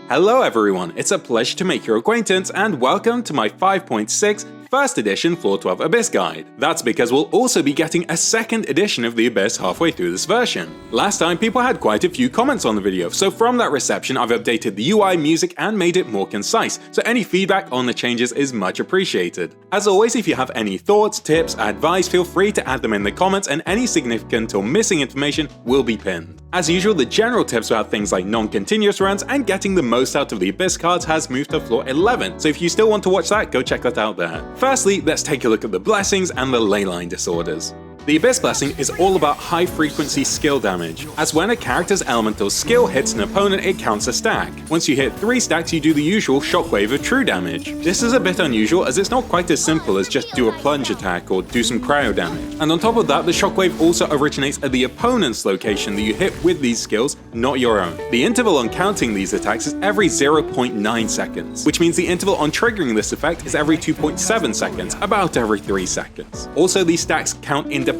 Hello everyone, it's a pleasure to make your acquaintance and welcome to my 5.6 First Edition Floor 12 Abyss Guide. That's because we'll also be getting a second edition of the Abyss halfway through this version. Last time people had quite a few comments on the video, so from that reception I've updated the UI, music and made it more concise, so any feedback on the changes is much appreciated. As always, if you have any thoughts, tips, advice, feel free to add them in the comments and any significant or missing information will be pinned. As usual, the general tips about things like non-continuous runs and getting the most out of the Abyss cards has moved to floor 11, so if you still want to watch that, go check that out there. Firstly, let's take a look at the blessings and the Ley Line Disorders. The Abyss Blessing is all about high-frequency skill damage, as when a character's elemental skill hits an opponent it counts a stack. Once you hit 3 stacks you do the usual shockwave of true damage. This is a bit unusual as it's not quite as simple as just do a plunge attack or do some cryo damage. And on top of that, the shockwave also originates at the opponent's location that you hit with these skills, not your own. The interval on counting these attacks is every 0.9 seconds, which means the interval on triggering this effect is every 2.7 seconds, about every 3 seconds. Also, these stacks count independently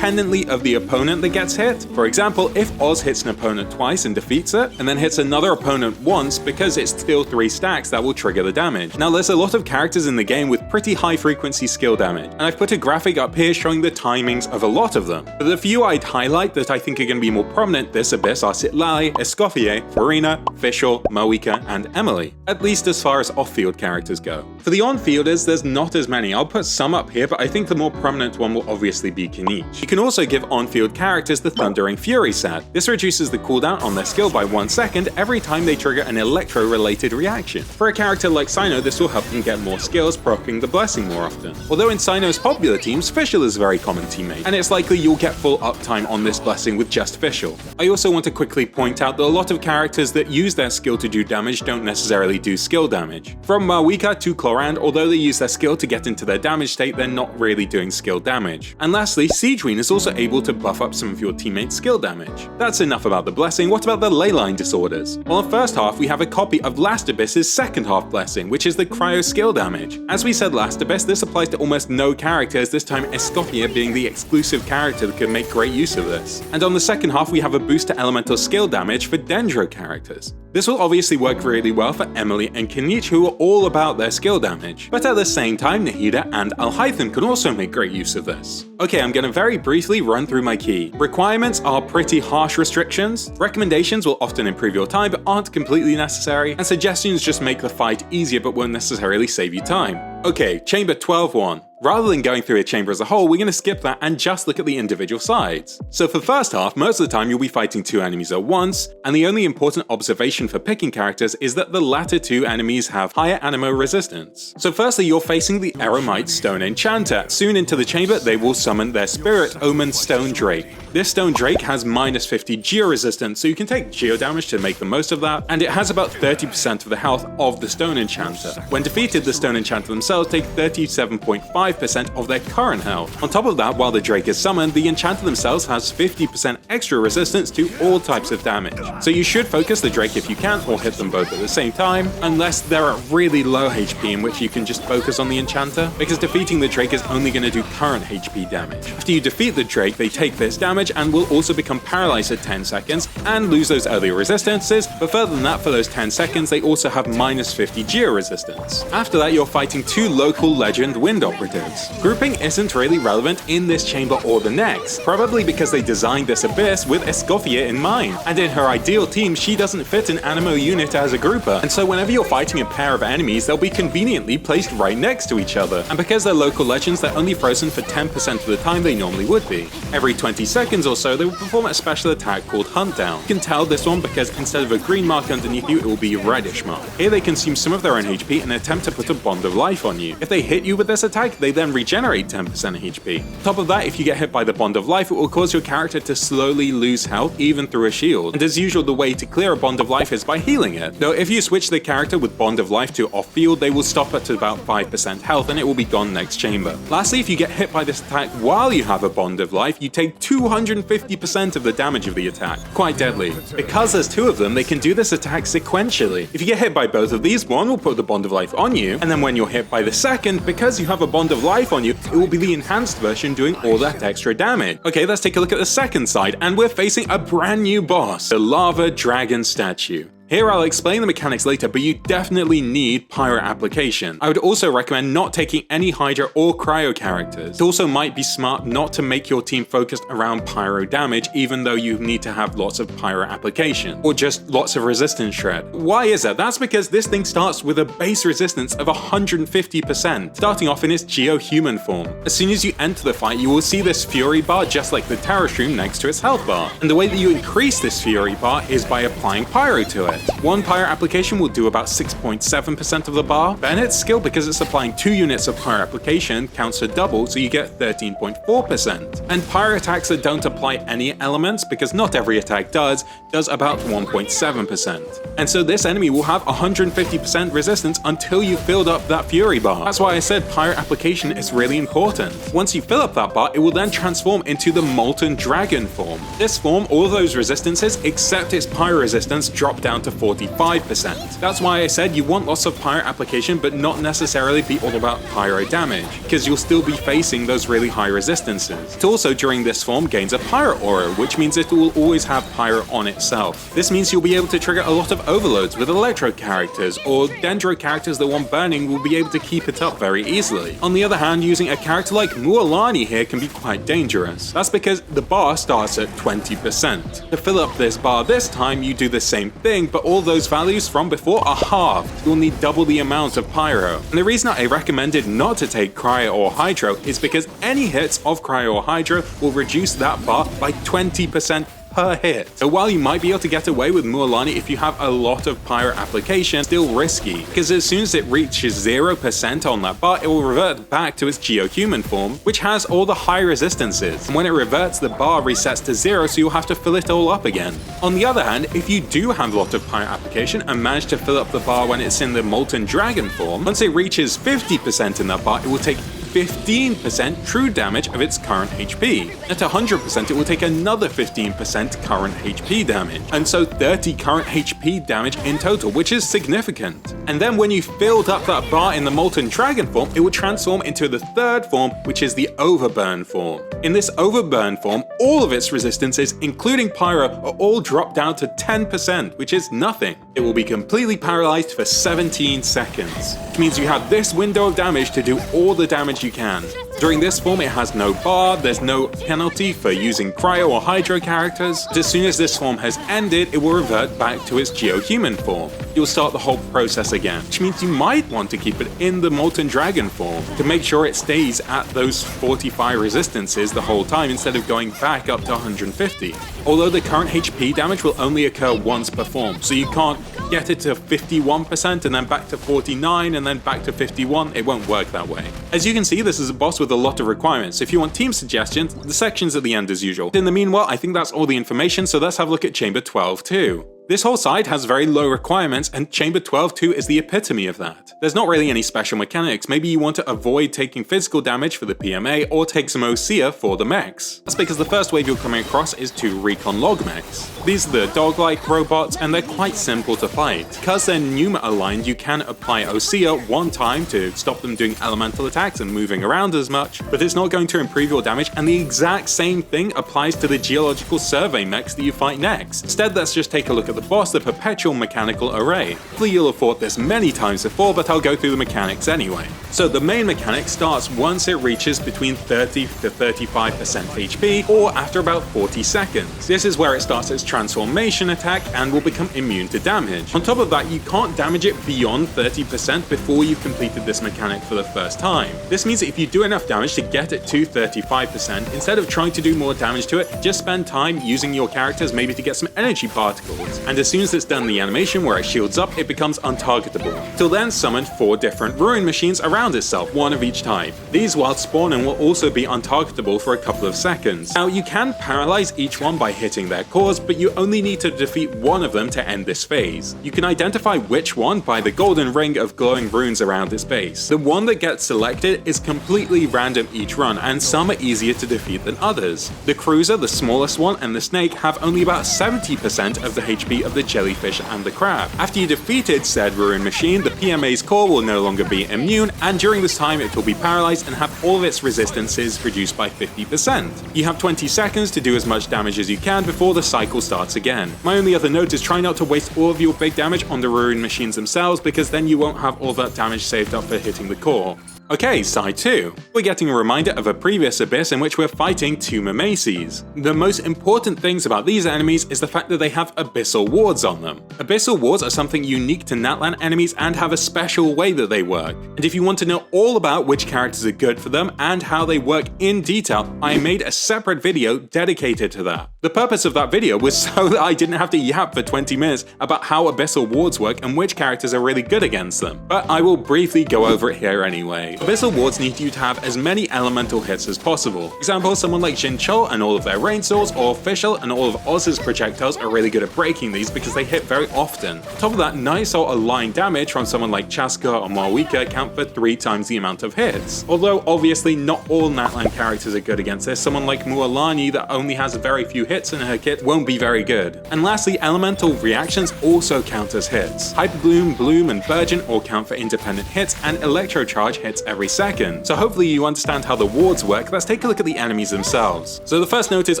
of the opponent that gets hit. For example, if Oz hits an opponent twice and defeats it, and then hits another opponent once, because it's still 3 stacks, that will trigger the damage. Now there's a lot of characters in the game with pretty high frequency skill damage, and I've put a graphic up here showing the timings of a lot of them. But the few I'd highlight that I think are going to be more prominent this Abyss are Citlali, Escoffier, Farina, Fischl, Moika, and Emily, at least as far as off-field characters go. For the on-fielders, there's not as many. I'll put some up here, but I think the more prominent one will obviously be Kinich. You can also give on-field characters the Thundering Fury set. This reduces the cooldown on their skill by 1 second every time they trigger an electro-related reaction. For a character like Cyno, this will help them get more skills, proccing the blessing more often. Although in Cyno's popular teams, Fischl is a very common teammate, and it's likely you'll get full uptime on this blessing with just Fischl. I also want to quickly point out that a lot of characters that use their skill to do damage don't necessarily do skill damage. From Moika to Clorand, although they use their skill to get into their damage state, they're not really doing skill damage. And lastly, Siegeween is also able to buff up some of your teammates' skill damage. That's enough about the blessing. What about the Ley Line Disorders? Well, in the first half we have a copy of Last Abyss's second half blessing, which is the cryo skill damage. As we said last Abyss, this applies to almost no characters, this time Escoffier being the exclusive character that can make great use of this. And on the second half we have a boost to elemental skill damage for Dendro characters. This will obviously work really well for Emily and Kinich, who are all about their skill damage. But at the same time, Nahida and Alhaitham can also make great use of this. Okay, I'm going to very briefly run through my key. Requirements are pretty harsh restrictions, recommendations will often improve your time but aren't completely necessary, and suggestions just make the fight easier but won't necessarily save you time. Okay, Chamber 12-1. Rather than going through a chamber as a whole, we're going to skip that and just look at the individual sides. So for first half, most of the time you'll be fighting 2 enemies at once, and the only important observation for picking characters is that the latter 2 enemies have higher animo resistance. So firstly, you're facing the Eremite Stone Enchanter. Soon into the chamber, they will summon their Spirit Omen Stone Drake. This Stone Drake has minus 50 geo resistance, so you can take geo damage to make the most of that, and it has about 30% of the health of the Stone Enchanter. When defeated, the Stone Enchanter themselves take 37.5% of their current health. On top of that, while the Drake is summoned, the Enchanter themselves has 50% extra resistance to all types of damage. So you should focus the Drake if you can, or hit them both at the same time, unless they're at really low HP, in which you can just focus on the Enchanter, because defeating the Drake is only going to do current HP damage. After you defeat the Drake, they take this damage and will also become paralyzed at 10 seconds and lose those earlier resistances, but further than that, for those 10 seconds, they also have minus 50 geo resistance. After that, you're fighting 2 local legend Wind Operatives. Grouping isn't really relevant in this chamber or the next, probably because they designed this Abyss with Escoffier in mind, and in her ideal team she doesn't fit an animo unit as a grouper, and so whenever you're fighting a pair of enemies they'll be conveniently placed right next to each other, and because they're local legends they're only frozen for 10% of the time they normally would be. Every 20 seconds or so they will perform a special attack called Hunt Down. You can tell this one because instead of a green mark underneath you it will be a reddish mark. Here they consume some of their own HP and attempt to put a bond of life on you. If they hit you with this attack they then regenerate 10% HP. On top of that, if you get hit by the Bond of Life, it will cause your character to slowly lose health even through a shield. And as usual, the way to clear a Bond of Life is by healing it. Though if you switch the character with Bond of Life to off-field, they will stop at about 5% health and it will be gone next chamber. Lastly, if you get hit by this attack while you have a Bond of Life, you take 250% of the damage of the attack. Quite deadly. Because there's 2 of them, they can do this attack sequentially. If you get hit by both of these, one will put the Bond of Life on you, and then when you're hit by the second, because you have a Bond of Life on you, it will be the enhanced version doing all that extra damage. Okay, let's take a look at the second side, and we're facing a brand new boss, the Lava Dragon Statue. Here I'll explain the mechanics later, but you definitely need Pyro application. I would also recommend not taking any Hydra or Cryo characters. It also might be smart not to make your team focused around Pyro damage, even though you need to have lots of Pyro application, or just lots of resistance shred. Why is that? That's because this thing starts with a base resistance of 150%, starting off in its Geo-Human form. As soon as you enter the fight, you will see this Fury bar just like the Terror Shroom next to its health bar. And the way that you increase this Fury bar is by applying Pyro to it. One Pyro application will do about 6.7% of the bar. Bennett's skill, because it's applying 2 units of Pyro application, counts for double, so you get 13.4%. And Pyro attacks that don't apply any elements, because not every attack does about 1.7%. And so this enemy will have 150% resistance until you filled up that Fury bar. That's why I said Pyro application is really important. Once you fill up that bar, it will then transform into the Molten Dragon form. This form, all those resistances except its Pyro resistance drop down to 45%. That's why I said you want lots of Pyro application but not necessarily be all about Pyro damage, because you'll still be facing those really high resistances. It also during this form gains a Pyro aura, which means it will always have Pyro on itself. This means you'll be able to trigger a lot of overloads with Electro characters, or Dendro characters that want burning will be able to keep it up very easily. On the other hand, using a character like Mualani here can be quite dangerous. That's because the bar starts at 20%. To fill up this bar this time, you do the same thing, but all those values from before are halved. You'll need double the amount of Pyro. And the reason I recommended not to take Cryo or Hydro is because any hits of Cryo or Hydro will reduce that bar by 20% per hit. So while you might be able to get away with Mualani if you have a lot of Pyro application, it's still risky, because as soon as it reaches 0% on that bar, it will revert back to its Geo-Human form, which has all the high resistances. And when it reverts, the bar resets to 0, so you'll have to fill it all up again. On the other hand, if you do have a lot of Pyro application and manage to fill up the bar when it's in the Molten Dragon form, once it reaches 50% in that bar, it will take 15% true damage of its current HP. At 100%, it will take another 15% current HP damage, and so 30 current HP damage in total, which is significant. And then when you filled up that bar in the Molten Dragon form, it will transform into the third form, which is the Overburn form. In this Overburn form, all of its resistances, including Pyro, are all dropped down to 10%, which is nothing. It will be completely paralyzed for 17 seconds, which means you have this window of damage to do all the damage you can. During this form, it has no bar, there's no penalty for using Cryo or Hydro characters. As soon as this form has ended, it will revert back to its Geo-Human form. You'll start the whole process again, which means you might want to keep it in the Molten Dragon form to make sure it stays at those 45 resistances the whole time instead of going back up to 150. Although the current HP damage will only occur once per form, so you can't get it to 51% and then back to 49 and then back to 51, it won't work that way. As you can see, this is a boss with a lot of requirements. If you want team suggestions, the section's at the end as usual. In the meanwhile, I think that's all the information, so let's have a look at Chamber 12 too. This whole side has very low requirements, and Chamber 12-2 is the epitome of that. There's not really any special mechanics. Maybe you want to avoid taking physical damage for the PMA, or take some OCA for the mechs. That's because the first wave you're coming across is 2 recon log mechs. These are the dog-like robots, and they're quite simple to fight. Because they're Pneuma aligned, you can apply OCA one time to stop them doing elemental attacks and moving around as much, but it's not going to improve your damage, and the exact same thing applies to the Geological Survey mechs that you fight next. Instead, let's just take a look at the boss, the Perpetual Mechanical Array. Hopefully you'll have fought this many times before, but I'll go through the mechanics anyway. So the main mechanic starts once it reaches between 30 to 35% HP, or after about 40 seconds. This is where it starts its transformation attack and will become immune to damage. On top of that, you can't damage it beyond 30% before you've completed this mechanic for the first time. This means that if you do enough damage to get it to 35%, instead of trying to do more damage to it, just spend time using your characters maybe to get some energy particles. And as soon as it's done the animation where it shields up, it becomes untargetable. Till then, summon 4 different ruin machines around itself, one of each type. These, while spawning, will also be untargetable for a couple of seconds. Now, you can paralyze each one by hitting their cores, but you only need to defeat one of them to end this phase. You can identify which one by the golden ring of glowing runes around its base. The one that gets selected is completely random each run, and some are easier to defeat than others. The cruiser, the smallest one, and the snake have only about 70% of the HP HP of the jellyfish and the crab. After you defeated said ruin machine, the PMA's core will no longer be immune, and during this time it will be paralyzed and have all of its resistances reduced by 50%. You have 20 seconds to do as much damage as you can before the cycle starts again. My only other note is try not to waste all of your big damage on the ruin machines themselves, because then you won't have all that damage saved up for hitting the core. Okay, side 2. We're getting a reminder of a previous Abyss in which we're fighting 2 Mimesis. The most important things about these enemies is the fact that they have abyssal wards on them. Abyssal wards are something unique to Natlan enemies and have a special way that they work. And if you want to know all about which characters are good for them and how they work in detail, I made a separate video dedicated to that. The purpose of that video was so that I didn't have to yap for 20 minutes about how abyssal wards work and which characters are really good against them. But I will briefly go over it here anyway. Abyssal wards need you to have as many elemental hits as possible. For example, someone like Jincho and all of their rain swords, or Fischl and all of Oz's projectiles are really good at breaking these because they hit very often. On top of that, Night Assault aligned damage from someone like Chaska or Marwika count for 3 times the amount of hits. Although obviously not all Natlan characters are good against this, someone like Mualani that only has very few hits in her kit won't be very good. And lastly, elemental reactions also count as hits. Hyper Bloom, Bloom and Burgeon all count for independent hits, and Electro Charge hits every second. So hopefully you understand how the wards work. Let's take a look at the enemies themselves. So the first note is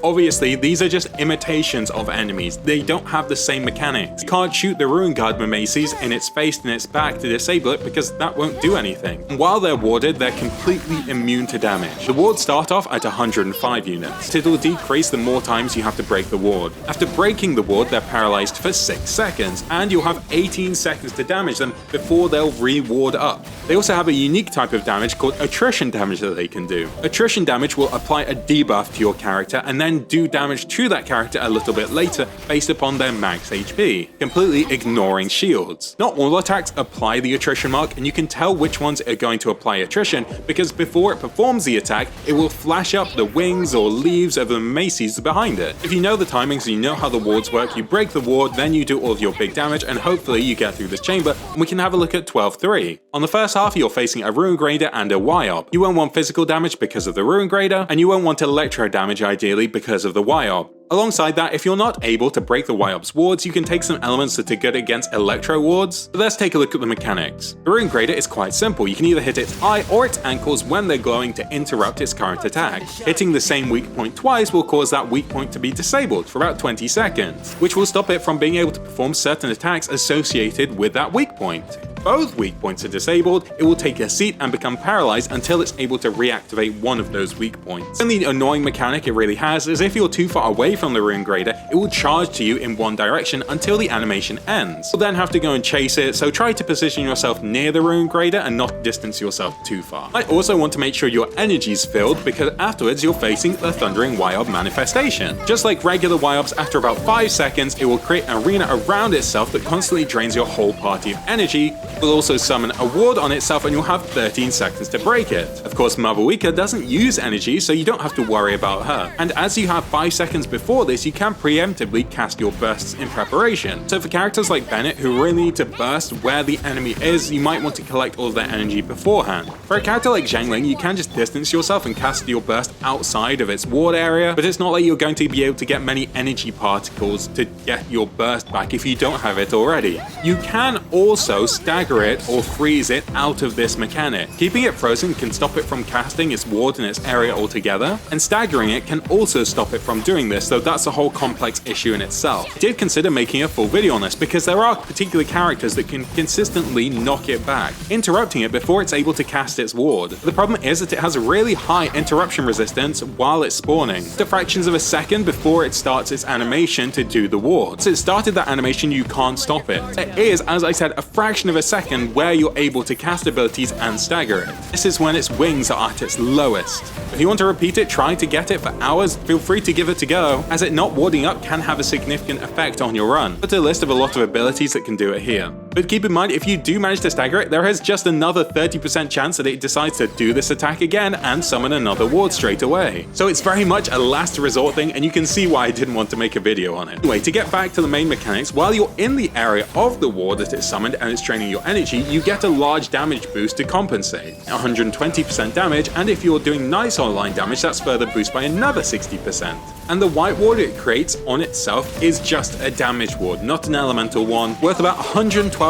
obviously these are just imitations of enemies. They don't have the same mechanics. You can't shoot the Ruin Guard Mimesis in its face and its back to disable it because that won't do anything. And while they're warded, they're completely immune to damage. The wards start off at 105 units. It'll decrease the more times you have to break the ward. After breaking the ward, they're paralyzed for 6 seconds, and you'll have 18 seconds to damage them before they'll re-ward up. They also have a unique type of damage called attrition damage that they can do. Attrition damage will apply a debuff to your character and then do damage to that character a little bit later based upon their max HP, completely ignoring shields. Not all attacks apply the attrition mark, and you can tell which ones are going to apply attrition because before it performs the attack, it will flash up the wings or leaves of the Mimesis behind it. If you know the timings and you know how the wards work, you break the ward, then you do all of your big damage, and hopefully you get through this chamber, and we can have a look at 12-3. On the first half, you're facing a Ruin Grader and a Wayob. You won't want physical damage because of the Ruin Grader, and you won't want electro damage ideally because of the Wayob. Alongside that, if you're not able to break the Wayob's wards, you can take some elements that are good against electro wards. But let's take a look at the mechanics. The Ruin Grader is quite simple. You can either hit its eye or its ankles when they're glowing to interrupt its current attack. Hitting the same weak point twice will cause that weak point to be disabled for about 20 seconds, which will stop it from being able to perform certain attacks associated with that weak point. Both weak points are disabled, it will take a seat and become paralyzed until it's able to reactivate one of those weak points. The only annoying mechanic it really has is if you're too far away from the Ruin Grader, it will charge to you in one direction until the animation ends. You'll then have to go and chase it, so try to position yourself near the Ruin Grader and not distance yourself too far. I also want to make sure your energy's filled because afterwards you're facing the Thundering Wayob manifestation. Just like regular Wayobs, after about 5 seconds, it will create an arena around itself that constantly drains your whole party of energy. It will also summon a ward on itself and you'll have 13 seconds to break it. Of course, Marwika doesn't use energy, so you don't have to worry about her. And as you have 5 seconds before this, you can preemptively cast your bursts in preparation. So for characters like Bennett who really need to burst where the enemy is, you might want to collect all of their energy beforehand. For a character like Zhangling, you can just distance yourself and cast your burst outside of its ward area, but it's not like you're going to be able to get many energy particles to get your burst back if you don't have it already. You can also stagger it or freeze it out of this mechanic. Keeping it frozen can stop it from casting its ward in its area altogether, and staggering it can also stop it from doing this, though that's a whole complex issue in itself. I did consider making a full video on this because there are particular characters that can consistently knock it back, interrupting it before it's able to cast its ward. The problem is that it has a really high interruption resistance while it's spawning, to fractions of a second before it starts its animation to do the ward. Once it started that animation, you can't stop it. It is, as I said, a fraction of a second where you're able to cast abilities and stagger it. This is when its wings are at its lowest. If you want to repeat it, try to get it for hours, feel free to give it a go, as it not warding up can have a significant effect on your run. Put a list of a lot of abilities that can do it here. But keep in mind, if you do manage to stagger it, there is just another 30% chance that it decides to do this attack again and summon another ward straight away. So it's very much a last resort thing, and you can see why I didn't want to make a video on it. Anyway, to get back to the main mechanics, while you're in the area of the ward that it's summoned and it's draining your energy, you get a large damage boost to compensate. 120% damage, and if you're doing nice online damage, that's further boosted by another 60%. And the white ward it creates on itself is just a damage ward, not an elemental one, worth about 112%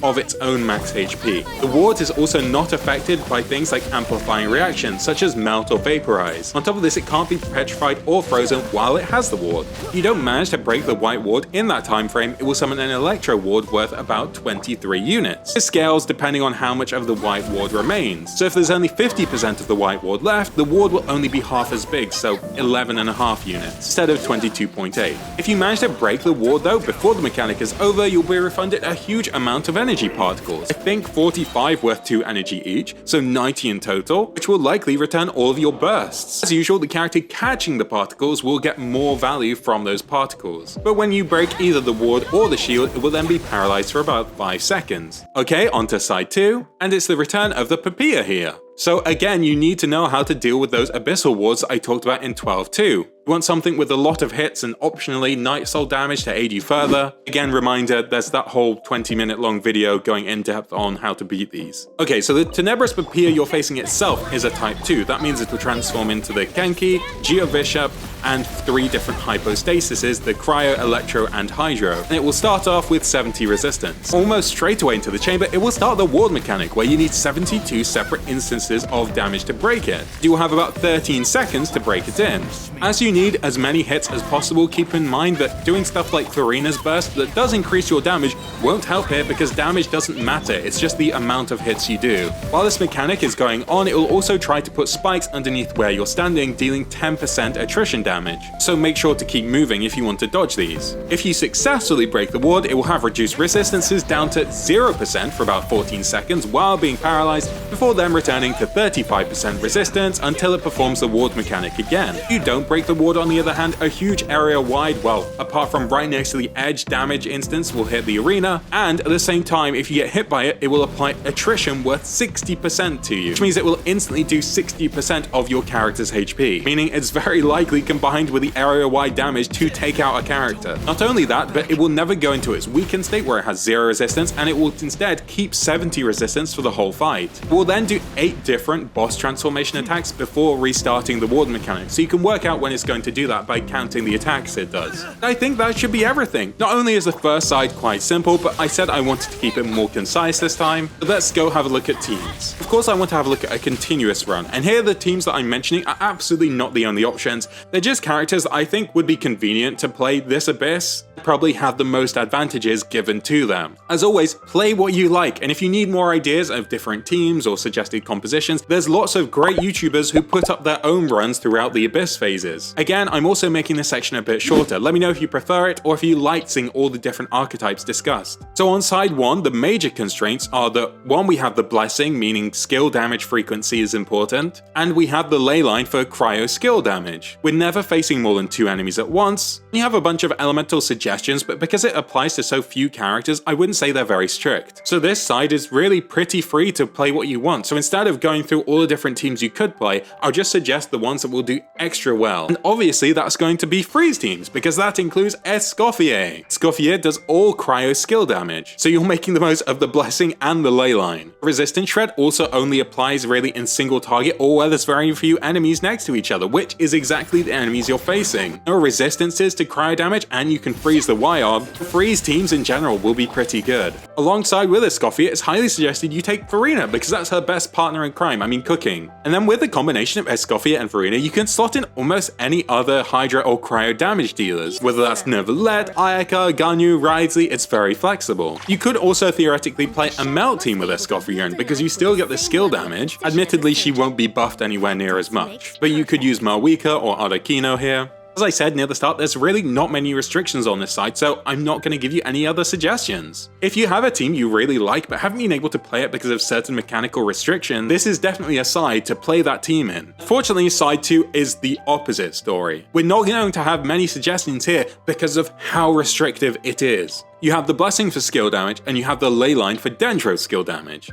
of its own max HP. The ward is also not affected by things like amplifying reactions, such as melt or vaporize. On top of this, it can't be petrified or frozen while it has the ward. If you don't manage to break the white ward in that time frame, it will summon an electro ward worth about 23 units. This scales depending on how much of the white ward remains. So if there's only 50% of the white ward left, the ward will only be half as big, so 11.5 units instead of 22.8. If you manage to break the ward though before the mechanic is over, you'll be refunded a huge amount of energy particles. I think 45 worth 2 energy each, so 90 in total, which will likely return all of your bursts. As usual, the character catching the particles will get more value from those particles. But when you break either the ward or the shield, it will then be paralyzed for about 5 seconds. Okay, on to side 2, and it's the return of the Papilla here. So again, you need to know how to deal with those abyssal wards I talked about in 12.2. You want something with a lot of hits and optionally night soul damage to aid you further. Again, reminder, there's that whole 20-minute long video going in depth on how to beat these. Okay, so the Tenebrous Papilla you're facing itself is a type 2. That means it will transform into the Genki, Geobishop, and 3 different hypostasises, the Cryo, Electro, and Hydro. And it will start off with 70 resistance. Almost straight away into the chamber, it will start the ward mechanic, where you need 72 separate instances of damage to break it. You will have about 13 seconds to break it in. As you need as many hits as possible, keep in mind that doing stuff like Farina's Burst that does increase your damage won't help here because damage doesn't matter, it's just the amount of hits you do. While this mechanic is going on, it will also try to put spikes underneath where you're standing, dealing 10% attrition damage. So make sure to keep moving if you want to dodge these. If you successfully break the ward, it will have reduced resistances down to 0% for about 14 seconds while being paralyzed, before then returning to 35% resistance until it performs the ward mechanic again. If you don't break the ward, on the other hand, a huge area wide, well, apart from right next to the edge damage instance, will hit the arena, and at the same time, if you get hit by it, it will apply attrition worth 60% to you, which means it will instantly do 60% of your character's HP, meaning it's very likely combined with the area wide damage to take out a character. Not only that, but it will never go into its weakened state where it has 0 resistance, and it will instead keep 70 resistance for the whole fight. It will then do 8 different boss transformation attacks before restarting the ward mechanic, so you can work out when it's going to do that by counting the attacks it does. I think that should be everything. Not only is the first side quite simple, but I said I wanted to keep it more concise this time. But let's go have a look at teams. Of course, I want to have a look at a continuous run, and here the teams that I'm mentioning are absolutely not the only options. They're just characters that I think would be convenient to play this Abyss, probably have the most advantages given to them. As always, play what you like, and if you need more ideas of different teams or suggested compositions, there's lots of great YouTubers who put up their own runs throughout the Abyss phases. Again, I'm also making this section a bit shorter. Let me know if you prefer it or if you liked seeing all the different archetypes discussed. So on side 1, the major constraints are that 1, we have the Blessing, meaning skill damage frequency is important, and we have the Ley Line for cryo skill damage. We're never facing more than 2 enemies at once. You have a bunch of elemental suggestions, but because it applies to so few characters, I wouldn't say they're very strict. So this side is really pretty free to play what you want. So instead of going through all the different teams you could play, I'll just suggest the ones that will do extra well. And obviously that's going to be freeze teams, because that includes escoffier. Escoffier does all cryo skill damage, so you're making the most of the Blessing and the Ley Line. Resistance Shred also only applies really in single target or where there's very few enemies next to each other, which is exactly the enemies you're facing. No resistances to cryo damage, and you can freeze the Wayob. Freeze teams in general will be pretty good. Alongside with escoffier, it's highly suggested you take Farina, because that's her best partner in crime, I mean cooking. And then with the combination of escoffier and Farina, you can slot in almost any other Hydra or cryo damage dealers. Whether that's Neverlet, Ayaka, Ganyu, Ridley, it's very flexible. You could also theoretically play a melt team with escoffier, because you still get the skill damage. Admittedly, she won't be buffed anywhere near as much, but you could use Malwika or Adakino here. As I said near the start, there's really not many restrictions on this side, so I'm not going to give you any other suggestions. If you have a team you really like but haven't been able to play it because of certain mechanical restrictions, this is definitely a side to play that team in. Fortunately, side 2 is the opposite story. We're not going to have many suggestions here because of how restrictive it is. You have the Blessing for skill damage, and you have the Ley Line for Dendro skill damage.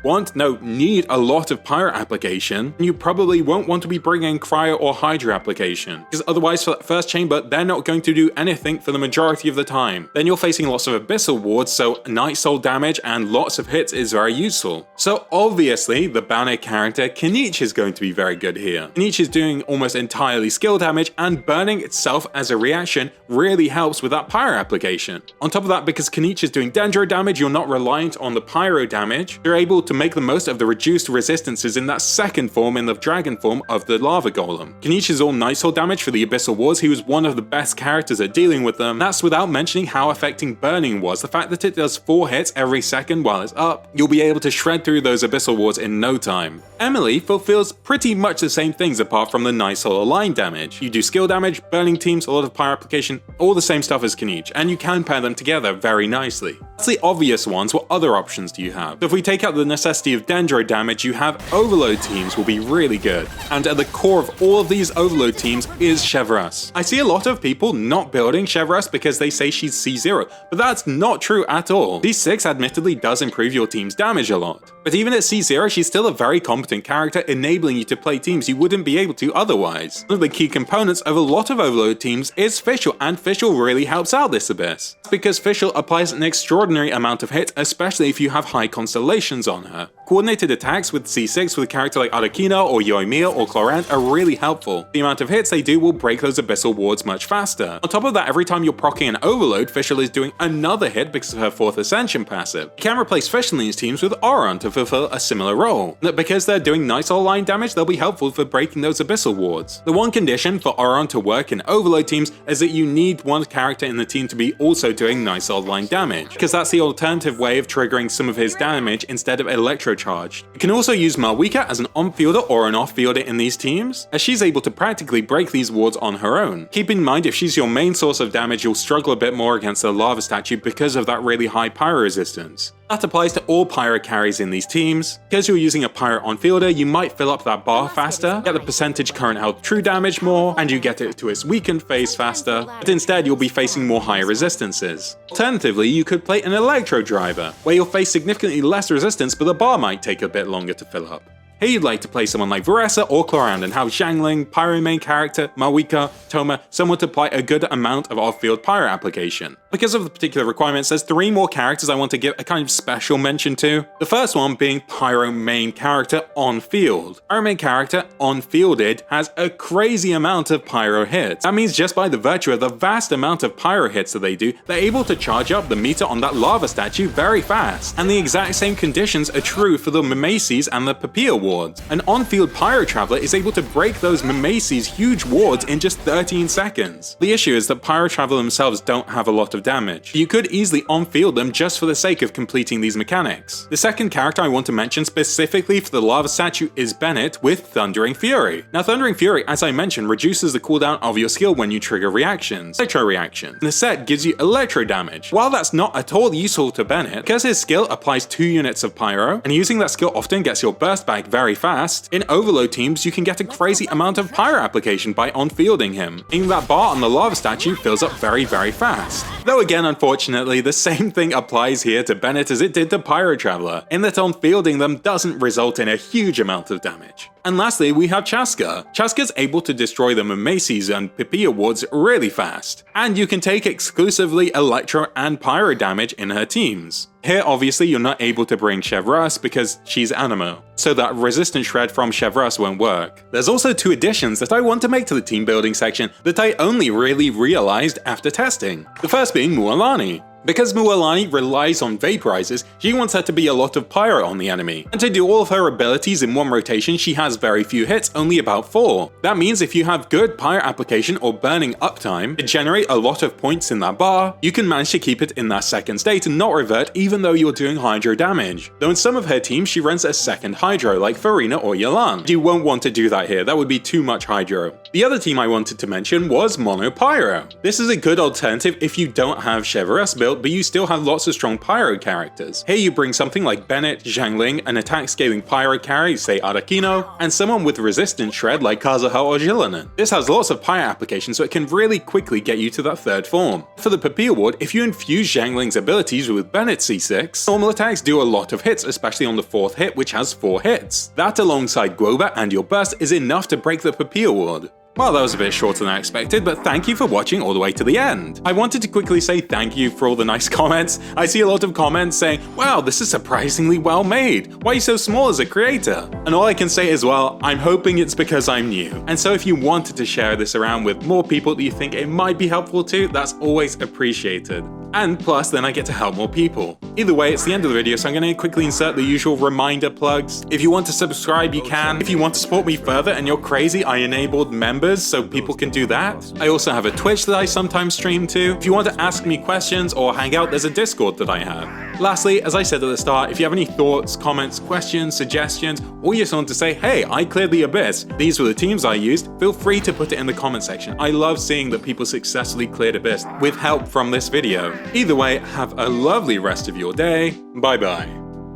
Need a lot of Pyro application, and you probably won't want to be bringing Cryo or Hydro application, because otherwise for that first chamber, they're not going to do anything for the majority of the time. Then you're facing lots of Abyssal wards, so Night Soul damage and lots of hits is very useful. So obviously, the banner character Kenichi is going to be very good here. Kenichi is doing almost entirely skill damage, and burning itself as a reaction really helps with that Pyro application. On top of that, because Kenichi is doing Dendro damage, you're not reliant on the Pyro damage. You're able to make the most of the reduced resistances in that second form, in the dragon form of the Lava Golem. Kenichi is all Night Soul damage for the Abyssal wards. He was one of the best characters at dealing with them. That's without mentioning how affecting burning was. The fact that it does 4 hits every second while it's up, you'll be able to shred through those Abyssal wards in no time. Emily fulfills pretty much the same things apart from the Night Soul aligned damage. You do skill damage, burning teams, a lot of Pyro application, all the same stuff as Kenichi, and you can pair them together very nicely. That's the obvious ones. What other options do you have? So if we take out the necessity of Dendro damage, you have Overload teams will be really good. And at the core of all of these Overload teams is Chevreuse. I see a lot of people not building Chevreuse because they say she's C0, but that's not true at all. C6 admittedly does improve your team's damage a lot, but even at C0, she's still a very competent character, enabling you to play teams you wouldn't be able to otherwise. One of the key components of a lot of Overload teams is Fischl, and Fischl really helps out this Abyss. That's because Fischl applies an extraordinary amount of hit, especially if you have high constellations on her. Coordinated attacks with C6 with a character like Arlecchino or Yoimiya or Clorant are really helpful. The amount of hits they do will break those Abyssal wards much faster. On top of that, every time you're proccing an Overload, Fischl is doing another hit because of her 4th Ascension passive. You can replace Fischl in these teams with Auron to fulfill a similar role. That because they're doing Night Soul line damage, they'll be helpful for breaking those Abyssal wards. The one condition for Auron to work in Overload teams is that you need one character in the team to be also doing Night Soul line damage, because that's the alternative way of triggering some of his damage instead of Electro Charged. You can also use Malwika as an on-fielder or an off-fielder in these teams, as she's able to practically break these wards on her own. Keep in mind, if she's your main source of damage, you'll struggle a bit more against the Lava Statue because of that really high Pyro resistance. That applies to all Pyro carries in these teams. Because you're using a Pyro on-fielder, you might fill up that bar faster, get the percentage current held true damage more, and you get it to its weakened phase faster, but instead you'll be facing more higher resistances. Alternatively, you could play an Electro Driver, where you'll face significantly less resistance, but the bar might take a bit longer to fill up. Here you'd like to play someone like Veressa or Clorant and have Xiangling, Pyro main character, Malwika, Toma, someone to apply a good amount of off-field Pyro application. Because of the particular requirements, there's 3 more characters I want to give a kind of special mention to. The first one being Pyro main character on-field. Pyro main character on-fielded has a crazy amount of Pyro hits. That means just by the virtue of the vast amount of Pyro hits that they do, they're able to charge up the meter on that Lava Statue very fast. And the exact same conditions are true for the Mimesis and the Papilla wards. An on-field Pyro Traveler is able to break those Mimesis' huge wards in just 13 seconds. The issue is that Pyro Traveler themselves don't have a lot of damage. You could easily on-field them just for the sake of completing these mechanics. The second character I want to mention specifically for the Lava Statue is Bennett with Thundering Fury. Now Thundering Fury, as I mentioned, reduces the cooldown of your skill when you trigger reactions, Electro Reaction. The set gives you Electro damage. While that's not at all useful to Bennett, because his skill applies 2 units of Pyro, and using that skill often gets your burst back very fast, in Overload teams you can get a crazy amount of Pyro application by on-fielding him, meaning that bar on the Lava Statue fills up very fast. Though again, unfortunately, the same thing applies here to Bennett as it did to Pyro Traveler, in that on-fielding them doesn't result in a huge amount of damage. And lastly, we have Chaska. Chaska's able to destroy the Mimesis and Papilla wards really fast, and you can take exclusively Electro and Pyro damage in her teams. Here obviously you're not able to bring Chevreuse because she's Anemo, so that resistance shred from Chevreuse won't work. There's also 2 additions that I want to make to the team building section that I only really realized after testing. The first being Mualani. Because Mualani relies on vaporizers, she wants her to be a lot of Pyro on the enemy. And to do all of her abilities in one rotation, she has very few hits, only about 4. That means if you have good Pyro application or burning uptime to generate a lot of points in that bar, you can manage to keep it in that second state and not revert even though you're doing Hydro damage. Though in some of her teams she runs a second Hydro like Farina or Yelan. You won't want to do that here, that would be too much Hydro. The other team I wanted to mention was Mono Pyro. This is a good alternative if you don't have Chevreuse built built, but you still have lots of strong pyro characters. Here you bring something like Bennett, Xiangling, an attack scaling pyro carry, say Arakino, and someone with resistance shred like Kazuha or Jillanen. This has lots of pyro applications, so it can really quickly get you to that third form. For the Papilla ward, if you infuse Xiangling's abilities with Bennett C6, normal attacks do a lot of hits, especially on the 4th hit, which has 4 hits. That alongside Guoba and your burst is enough to break the Papilla ward. Well, that was a bit shorter than I expected, but thank you for watching all the way to the end. I wanted to quickly say thank you for all the nice comments. I see a lot of comments saying, wow, this is surprisingly well made. Why are you so small as a creator? And all I can say is, well, I'm hoping it's because I'm new. And so if you wanted to share this around with more people that you think it might be helpful to, that's always appreciated. And plus, then I get to help more people. Either way, it's the end of the video, so I'm going to quickly insert the usual reminder plugs. If you want to subscribe, you can. If you want to support me further and you're crazy, I enabled members so people can do that. I also have a Twitch that I sometimes stream to. If you want to ask me questions or hang out, there's a Discord that I have. Lastly, as I said at the start, if you have any thoughts, comments, questions, suggestions, or you just want to say, hey, I cleared the Abyss, these were the teams I used, feel free to put it in the comment section. I love seeing that people successfully cleared Abyss with help from this video. Either way, have a lovely rest of your day. Bye bye.